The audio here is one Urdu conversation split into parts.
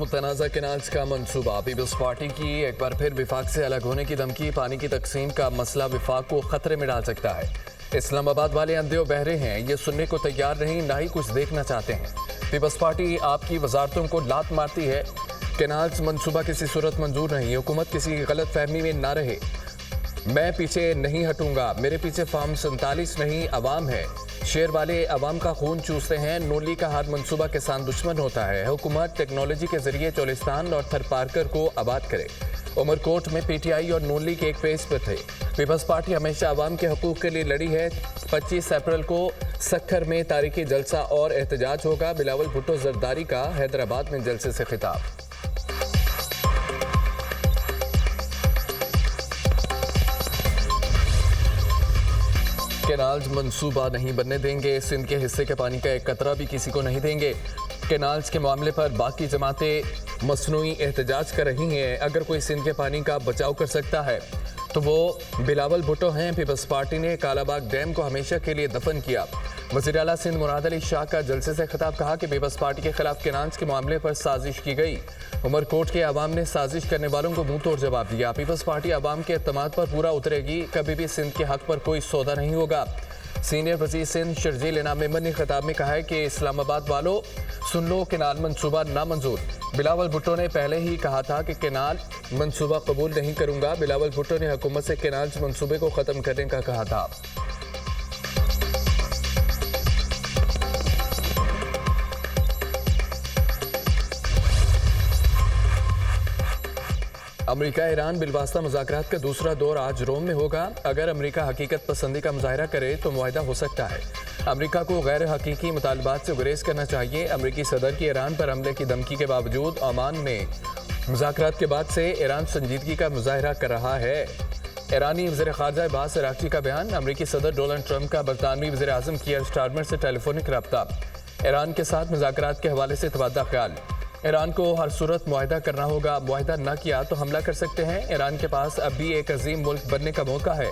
متنازع کینالز کا منصوبہ پیپلز پارٹی کی ایک بار پھر وفاق سے الگ ہونے کی دھمکی پانی کی تقسیم کا مسئلہ وفاق کو خطرے میں ڈال سکتا ہے۔ اسلام آباد والے اندھے و بہرے ہیں، یہ سننے کو تیار نہیں، نہ ہی کچھ دیکھنا چاہتے ہیں۔ پیپلز پارٹی آپ کی وزارتوں کو لات مارتی ہے۔ کینالز منصوبہ کسی صورت منظور نہیں، حکومت کسی غلط فہمی میں نہ رہے۔ میں پیچھے نہیں ہٹوں گا، میرے پیچھے فارم 47 نہیں عوام ہے۔ شیر والے عوام کا خون چوستے ہیں، نون لیگ کا ہر منصوبہ کسان دشمن ہوتا ہے۔ حکومت ٹیکنالوجی کے ذریعے چولستان اور تھر پارکر کو آباد کرے۔ عمر کوٹ میں پی ٹی آئی اور نون لیگ ایک پیج پر تھے۔ پیپلز پارٹی ہمیشہ عوام کے حقوق کے لیے لڑی ہے۔ 25 اپریل کو سکھر میں تاریخی جلسہ اور احتجاج ہوگا۔ بلاول بھٹو زرداری کا حیدرآباد میں جلسے سے خطاب۔ کینالز منصوبہ نہیں بننے دیں گے، سندھ کے حصے کے پانی کا ایک قطرہ بھی کسی کو نہیں دیں گے۔ کینالز کے معاملے پر باقی جماعتیں مصنوعی احتجاج کر رہی ہیں۔ اگر کوئی سندھ کے پانی کا بچاؤ کر سکتا ہے تو وہ بلاول بھٹو ہیں۔ پیپلز پارٹی نے کالا باغ ڈیم کو ہمیشہ کے لیے دفن کیا۔ وزیر اعلیٰ سندھ مراد علی شاہ کا جلسے سے خطاب، کہا کہ پیپلز پارٹی کے خلاف کینالز کے معاملے پر سازش کی گئی۔ عمر کوٹ کے عوام نے سازش کرنے والوں کو منہ توڑ جواب دیا۔ پیپلز پارٹی عوام کے اعتماد پر پورا اترے گی، کبھی بھی سندھ کے حق پر کوئی سودا نہیں ہوگا۔ سینئر وزیر سندھ شرجیل انعام ممبر نے خطاب میں کہا ہے کہ اسلام آباد والوں سن لو، کینال منصوبہ نامنظور۔ بلاول بھٹو نے پہلے ہی کہا تھا کہ کینال منصوبہ قبول نہیں کروں گا۔ بلاول بھٹو نے حکومت سے کینالز منصوبے کو ختم کرنے کا کہا تھا۔ امریکہ ایران بالواسطہ مذاکرات کا دوسرا دور آج روم میں ہوگا۔ اگر امریکہ حقیقت پسندی کا مظاہرہ کرے تو معاہدہ ہو سکتا ہے۔ امریکہ کو غیر حقیقی مطالبات سے گریز کرنا چاہیے۔ امریکی صدر کی ایران پر حملے کی دھمکی کے باوجود عمان میں مذاکرات کے بعد سے ایران سنجیدگی کا مظاہرہ کر رہا ہے۔ ایرانی وزیر خارجہ عباس عراقچی کا بیان، امریکی صدر ڈونلڈ ٹرمپ کا برطانوی وزیر اعظم کیئر سٹارمر سے ٹیلی فونک رابطہ۔ ایران کے ساتھ مذاکرات کے حوالے سے تبادلہ خیال۔ ایران کو ہر صورت معاہدہ کرنا ہوگا، معاہدہ نہ کیا تو حملہ کر سکتے ہیں۔ ایران کے پاس اب بھی ایک عظیم ملک بننے کا موقع ہے۔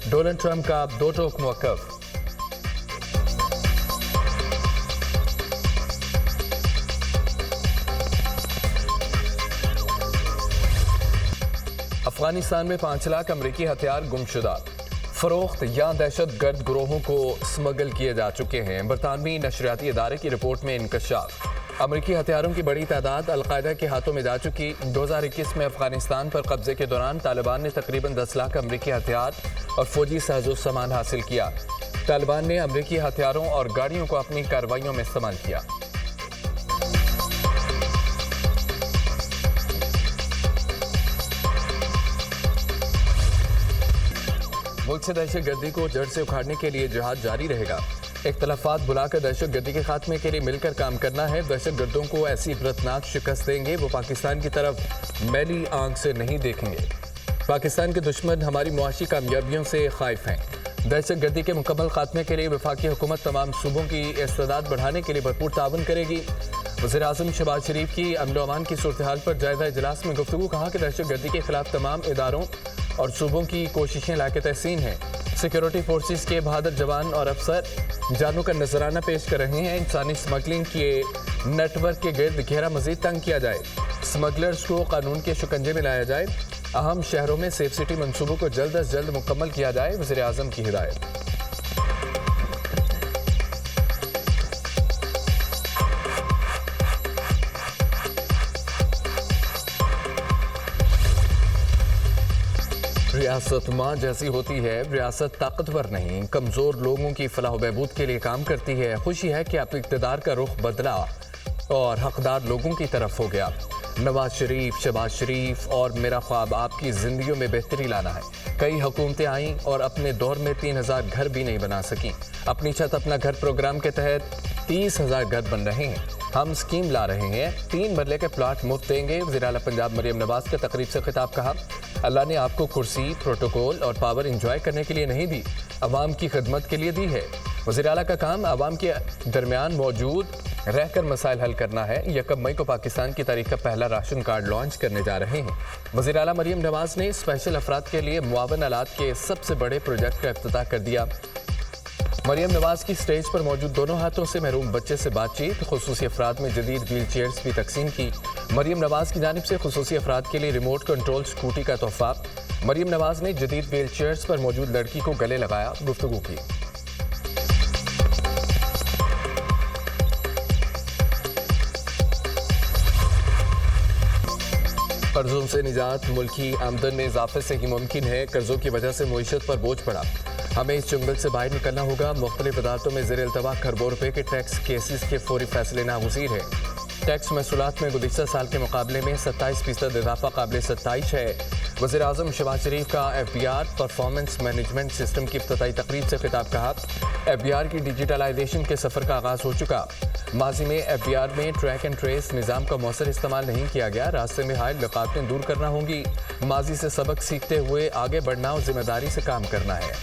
ڈونلڈ ٹرمپ کا دو ٹوک موقف۔ افغانستان میں 5 لاکھ امریکی ہتھیار گم شدہ، فروخت یا دہشت گرد گروہوں کو سمگل کیے جا چکے ہیں۔ برطانوی نشریاتی ادارے کی رپورٹ میں انکشاف، امریکی ہتھیاروں کی بڑی تعداد القاعدہ کے ہاتھوں میں جا چکی۔ 2021 میں افغانستان پر قبضے کے دوران طالبان نے تقریباً 10 لاکھ امریکی ہتھیار اور فوجی ساز و سامان حاصل کیا۔ طالبان نے امریکی ہتھیاروں اور گاڑیوں کو اپنی کارروائیوں میں استعمال کیا۔ ملک سے دہشت گردی کو جڑ سے اکھاڑنے کے لیے جہاد جاری رہے گا۔ اختلافات بلا کر دہشت گردی کے خاتمے کے لیے مل کر کام کرنا ہے۔ دہشت گردوں کو ایسی عبرتناک شکست دیں گے، وہ پاکستان کی طرف میلی آنکھ سے نہیں دیکھیں گے۔ پاکستان کے دشمن ہماری معاشی کامیابیوں سے خائف ہیں۔ دہشت گردی کے مکمل خاتمے کے لیے وفاقی حکومت تمام صوبوں کی استعداد بڑھانے کے لیے بھرپور تعاون کرے گی۔ وزیر اعظم شہباز شریف کی امن و امان کی صورتحال پر جائزہ اجلاس میں گفتگو، کہا کہ دہشت گردی کے خلاف تمام اداروں اور صوبوں کی کوششیں لائق تحسین ہیں۔ سیکیورٹی فورسز کے بہادر جوان اور افسر جانوں کا نذرانہ پیش کر رہے ہیں۔ انسانی سمگلنگ کے نیٹ ورک کے گرد گھیرا مزید تنگ کیا جائے، سمگلرز کو قانون کے شکنجے میں لایا جائے۔ اہم شہروں میں سیف سٹی منصوبوں کو جلد از جلد مکمل کیا جائے، وزیر اعظم کی ہدایت۔ ریاست ماں جیسی ہوتی ہے، ریاست طاقتور نہیں، کمزور لوگوں کی فلاح و بہبود کے لیے کام کرتی ہے۔ خوشی ہے کہ اب اقتدار کا رخ بدلا اور حقدار لوگوں کی طرف ہو گیا۔ نواز شریف، شہباز شریف اور میرا خواب آپ کی زندگیوں میں بہتری لانا ہے۔ کئی حکومتیں آئیں اور اپنے دور میں 3000 گھر بھی نہیں بنا سکیں۔ اپنی چھت اپنا گھر پروگرام کے تحت 30,000 گھر بن رہے ہیں۔ ہم اسکیم لا رہے ہیں، 3 مرلے کے پلاٹ مفت دیں گے۔ وزیر اعلیٰ پنجاب مریم نواز کا تقریب سے خطاب، کہا اللہ نے آپ کو کرسی، پروٹوکول اور پاور انجوائے کرنے کے لیے نہیں دی، عوام کی خدمت کے لیے دی ہے۔ وزیر اعلیٰ کا کام عوام کے درمیان موجود رہ کر مسائل حل کرنا ہے۔ 1 مئی کو پاکستان کی تاریخ کا پہلا راشن کارڈ لانچ کرنے جا رہے ہیں۔ وزیر اعلیٰ مریم نواز نے اسپیشل افراد کے لیے معاون آلات کے سب سے بڑے پروجیکٹ کا افتتاح کر دیا۔ مریم نواز کی سٹیج پر موجود دونوں ہاتھوں سے محروم بچے سے بات چیت، خصوصی افراد میں جدید ویل چیئرز بھی تقسیم کی۔ مریم نواز کی جانب سے خصوصی افراد کے لیے ریموٹ کنٹرول اسکوٹی کا تحفہ۔ مریم نواز نے جدید ویل چیئرز پر موجود لڑکی کو گلے لگایا، گفتگو کی۔ قرضوں سے نجات ملکی آمدن میں اضافے سے ہی ممکن ہے۔ قرضوں کی وجہ سے معیشت پر بوجھ پڑا، ہمیں اس چنگل سے باہر نکلنا ہوگا۔ مختلف عدالتوں میں زیر التوا کروڑوں روپے کے ٹیکس کیسز کے فوری فیصلے ناگزیر ہیں۔ ٹیکس محصولات میں گزشتہ سال کے مقابلے میں 27% اضافہ قابل ستائش ہے۔ وزیر اعظم شہباز شریف کا F B R performance management system کی افتتاحی تقریب سے خطاب، کہا ایف بی آر کی ڈیجیٹلائزیشن کے سفر کا آغاز ہو چکا۔ ماضی میں ایف بی آر میں ٹریک اینڈ ٹریس نظام کا مؤثر استعمال نہیں کیا گیا، راستے میں حائل رکاوٹیں دور کرنا ہوں گی۔ ماضی سے سبق سیکھتے ہوئے آگے بڑھنا اور ذمہ داری سے کام کرنا ہے۔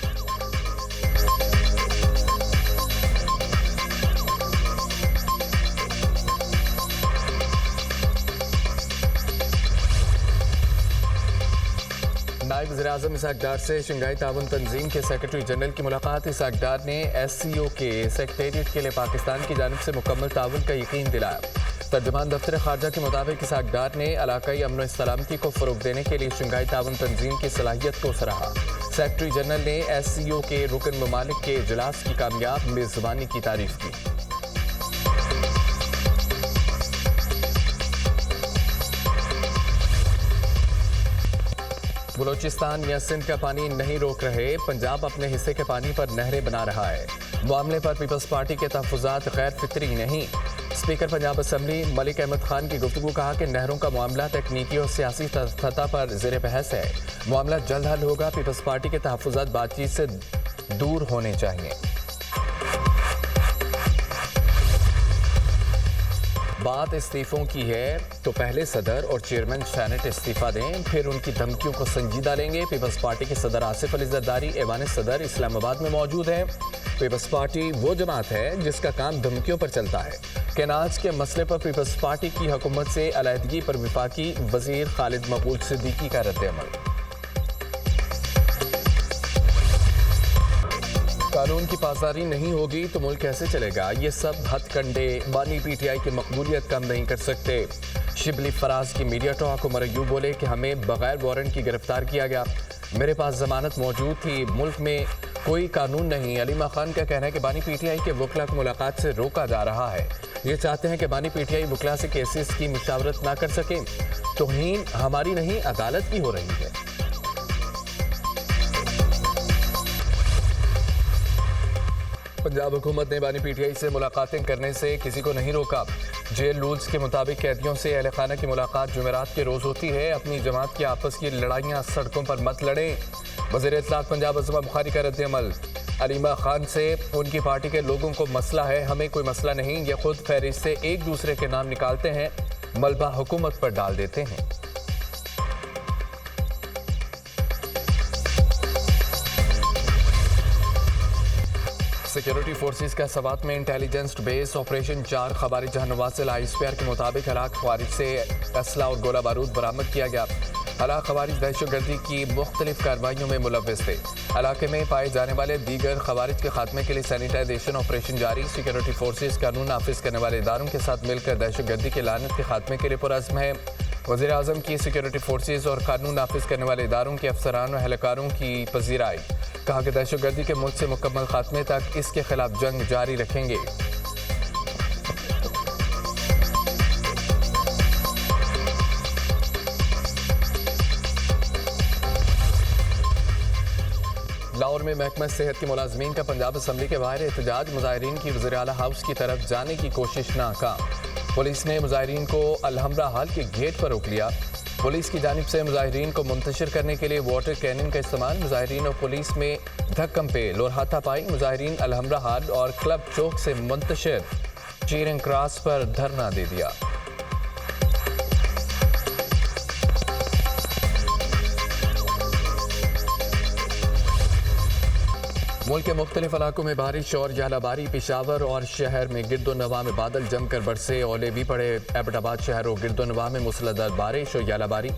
نائب وزیر اعظم اسحاق ڈار سے شنگھائی تعاون تنظیم کے سیکرٹری جنرل کی ملاقات۔ اسحاق ڈار نے ایس سی او کے سیکریٹریٹ کے لیے پاکستان کی جانب سے مکمل تعاون کا یقین دلایا۔ ترجمان دفتر خارجہ کے مطابق اسحاق ڈار نے علاقائی امن و سلامتی کو فروغ دینے کے لیے شنگھائی تعاون تنظیم کی صلاحیت کو سراہا۔ سیکرٹری جنرل نے ایس سی او کے رکن ممالک کے اجلاس کی کامیاب میزبانی کی تعریف کی۔ بلوچستان یا سندھ کا پانی نہیں روک رہے، پنجاب اپنے حصے کے پانی پر نہریں بنا رہا ہے۔ معاملے پر پیپلز پارٹی کے تحفظات غیر فطری نہیں۔ اسپیکر پنجاب اسمبلی ملک احمد خان کی گفتگو، کہا کہ نہروں کا معاملہ تکنیکی اور سیاسی سطح پر زیر بحث ہے، معاملہ جلد حل ہوگا۔ پیپلز پارٹی کے تحفظات بات چیت سے دور ہونے چاہیے۔ بات استعفوں کی ہے تو پہلے صدر اور چیئرمین سینٹ استعفیٰ دیں، پھر ان کی دھمکیوں کو سنجیدہ لیں گے۔ پیپلز پارٹی کے صدر آصف علی زرداری ایوان صدر اسلام آباد میں موجود ہیں۔ پیپلز پارٹی وہ جماعت ہے جس کا کام دھمکیوں پر چلتا ہے۔ کیناج کے مسئلے پر پیپلز پارٹی کی حکومت سے علیحدگی پر وفاقی وزیر خالد مقبول صدیقی کا رد عمل۔ قانون کی پاسداری نہیں ہوگی تو ملک کیسے چلے گا؟ یہ سب ہتھ کنڈے بانی پی ٹی آئی کی مقبولیت کم نہیں کر سکتے۔ شبلی فراز کی میڈیا ٹاک، عمر ایوب بولے کہ ہمیں بغیر وارنٹ کی گرفتار کیا گیا، میرے پاس ضمانت موجود تھی، ملک میں کوئی قانون نہیں۔ علیمہ خان کا کہنا ہے کہ بانی پی ٹی آئی کے وکلاء کو ملاقات سے روکا جا رہا ہے، یہ چاہتے ہیں کہ بانی پی ٹی آئی وکلاء سے کیسز کی مشاورت نہ کر سکیں۔ توہین ہماری نہیں عدالت کی ہو رہی ہے۔ پنجاب حکومت نے بانی پی ٹی آئی سے ملاقاتیں کرنے سے کسی کو نہیں روکا۔ جیل رولز کے مطابق قیدیوں سے اہل خانہ کی ملاقات جمعرات کے روز ہوتی ہے۔ اپنی جماعت کی آپس کی لڑائیاں سڑکوں پر مت لڑیں۔ وزیر اطلاعات پنجاب عظمہ بخاری کا رد عمل، علیمہ خان سے ان کی پارٹی کے لوگوں کو مسئلہ ہے، ہمیں کوئی مسئلہ نہیں، یہ خود فہرست سے ایک دوسرے کے نام نکالتے ہیں، ملبہ حکومت پر ڈال دیتے ہیں۔ سیکیورٹی فورسز کا سوات میں انٹیلیجنس بیس آپریشن 4 خوارج جہاں نواصل آئی ایس پی آر کے مطابق ہلاک خوارج سے اسلحہ اور گولہ بارود برآمد کیا گیا۔ ہلاک خوارج دہشت گردی کی مختلف کارروائیوں میں ملوث تھے۔ علاقے میں پائے جانے والے دیگر خوارج کے خاتمے کے لیے سینیٹائزیشن آپریشن جاری۔ سیکیورٹی فورسز قانون نافذ کرنے والے اداروں کے ساتھ مل کر دہشت گردی کے لعنت کے خاتمے کے لیے پرعزم ہے۔ وزیر اعظم کی سیکیورٹی فورسز اور قانون نافذ کرنے والے اداروں کے افسران و اہلکاروں کی پذیرائی، کہا کہ دہشت گردی کے ملک سے مکمل خاتمے تک اس کے خلاف جنگ جاری رکھیں گے۔ لاہور میں محکمہ صحت کے ملازمین کا پنجاب اسمبلی کے باہر احتجاج، مظاہرین کی وزیر اعلیٰ ہاؤس کی طرف جانے کی کوشش ناکام۔ پولیس نے مظاہرین کو الحمرا ہال کے گیٹ پر روک لیا۔ پولیس کی جانب سے مظاہرین کو منتشر کرنے کے لیے واٹر کینن کا استعمال، مظاہرین اور پولیس میں دھکم پہ لور ہاتھا پائی۔ مظاہرین الحمرا ہال اور کلب چوک سے منتشر چیرنگ کراس پر دھرنا دے دیا۔ ملک کے مختلف علاقوں میں بارش اور ژالہ باری، پشاور اور شہر میں گرد و نواح میں بادل جم کر برسے، اولے بھی پڑے۔ ایبٹ آباد شہر اور گرد و نواح میں موسلادھار بارش اور ژالہ باری،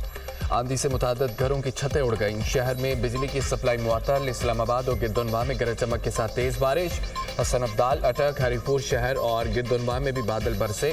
آندھی سے متعدد گھروں کی چھتیں اڑ گئیں۔ شہر میں بجلی کی سپلائی معطل، اسلام آباد اور گرد و نواح میں گرج چمک کے ساتھ تیز بارش۔ حسن ابدال، اٹک، ہری پور شہر اور گرد و نواح میں بھی بادل برسے۔